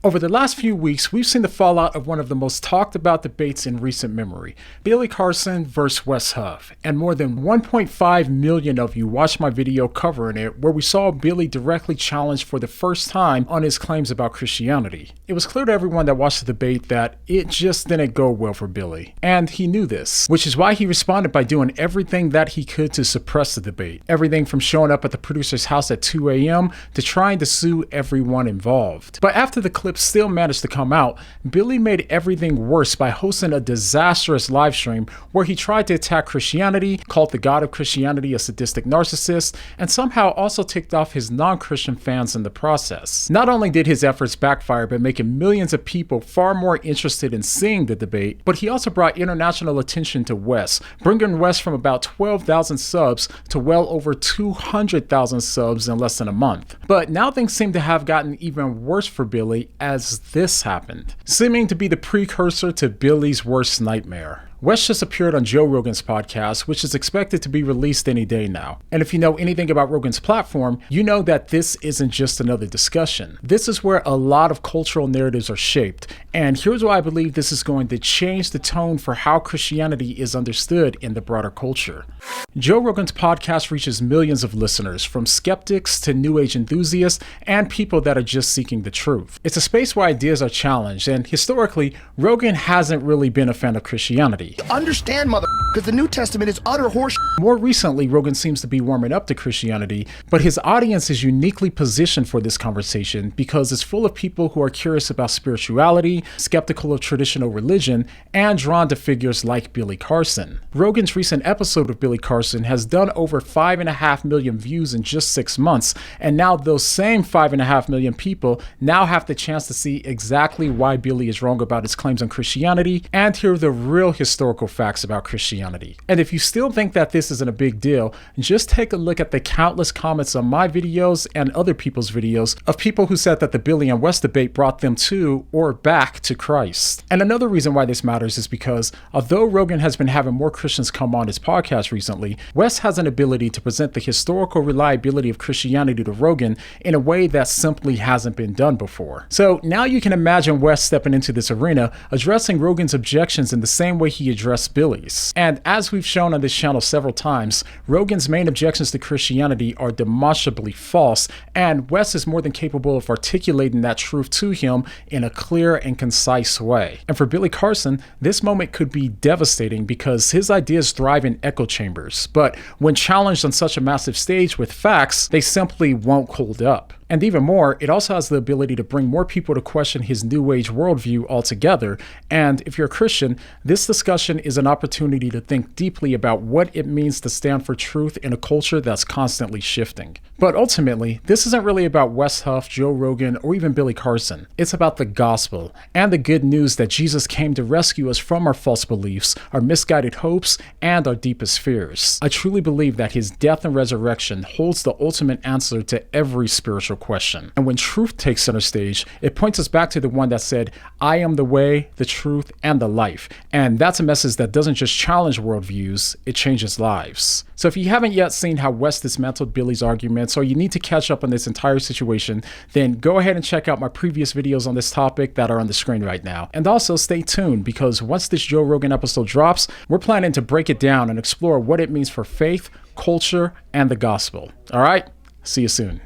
Over the last few weeks, we've seen the fallout of one of the most talked about debates in recent memory, Billy Carson versus Wes Huff, and more than 1.5 million of you watched my video covering it, where we saw Billy directly challenged for the first time on his claims about Christianity. It was clear to everyone that watched the debate that it just didn't go well for Billy, and he knew this, which is why he responded by doing everything that he could to suppress the debate. Everything from showing up at the producer's house at 2 a.m. to trying to sue everyone involved. But after the clip still managed to come out, Billy made everything worse by hosting a disastrous live stream where he tried to attack Christianity, called the God of Christianity a sadistic narcissist, and somehow also ticked off his non-Christian fans in the process. Not only did his efforts backfire by making millions of people far more interested in seeing the debate, but he also brought international attention to Wes, bringing Wes from about 12,000 subs to well over 200,000 subs in less than a month. But now things seem to have gotten even worse for Billy as this happened, seeming to be the precursor to Billy's worst nightmare. Wes just appeared on Joe Rogan's podcast, which is expected to be released any day now. And if you know anything about Rogan's platform, you know that this isn't just another discussion. This is where a lot of cultural narratives are shaped. And here's why I believe this is going to change the tone for how Christianity is understood in the broader culture. Joe Rogan's podcast reaches millions of listeners, from skeptics to New Age enthusiasts and people that are just seeking the truth. It's a space where ideas are challenged, and historically, Rogan hasn't really been a fan of Christianity. Understand, because the New Testament is utter horseshit. More recently, Rogan seems to be warming up to Christianity, but his audience is uniquely positioned for this conversation because it's full of people who are curious about spirituality, skeptical of traditional religion, and drawn to figures like Billy Carson. Rogan's recent episode of Billy Carson has done over 5.5 million views in just 6 months, and now those same 5.5 million people now have the chance to see exactly why Billy is wrong about his claims on Christianity and hear the real historical facts about Christianity. And if you still think that this isn't a big deal, just take a look at the countless comments on my videos and other people's videos of people who said that the Billy and Wes debate brought them to or back to Christ. And another reason why this matters is because although Rogan has been having more Christians come on his podcast recently, Wes has an ability to present the historical reliability of Christianity to Rogan in a way that simply hasn't been done before. So now you can imagine Wes stepping into this arena, addressing Rogan's objections in the same way he addressed Billy's. And as we've shown on this channel several times, Rogan's main objections to Christianity are demonstrably false, and Wes is more than capable of articulating that truth to him in a clear and concise way. And for Billy Carson, this moment could be devastating because his ideas thrive in echo chambers, but when challenged on such a massive stage with facts, they simply won't hold up. And even more, it also has the ability to bring more people to question his New Age worldview altogether. And if you're a Christian, this discussion is an opportunity to think deeply about what it means to stand for truth in a culture that's constantly shifting. But ultimately, this isn't really about Wes Huff, Joe Rogan, or even Billy Carson. It's about the gospel and the good news that Jesus came to rescue us from our false beliefs, our misguided hopes, and our deepest fears. I truly believe that his death and resurrection holds the ultimate answer to every spiritual question. And when truth takes center stage, it points us back to the one that said, "I am the way, the truth, and the life." And that's a message that doesn't just challenge worldviews, it changes lives. So if you haven't yet seen how Wes dismantled Billy's arguments, or you need to catch up on this entire situation, then go ahead and check out my previous videos on this topic that are on the screen right now. And also stay tuned, because once this Joe Rogan episode drops, we're planning to break it down and explore what it means for faith, culture, and the gospel. All right, see you soon.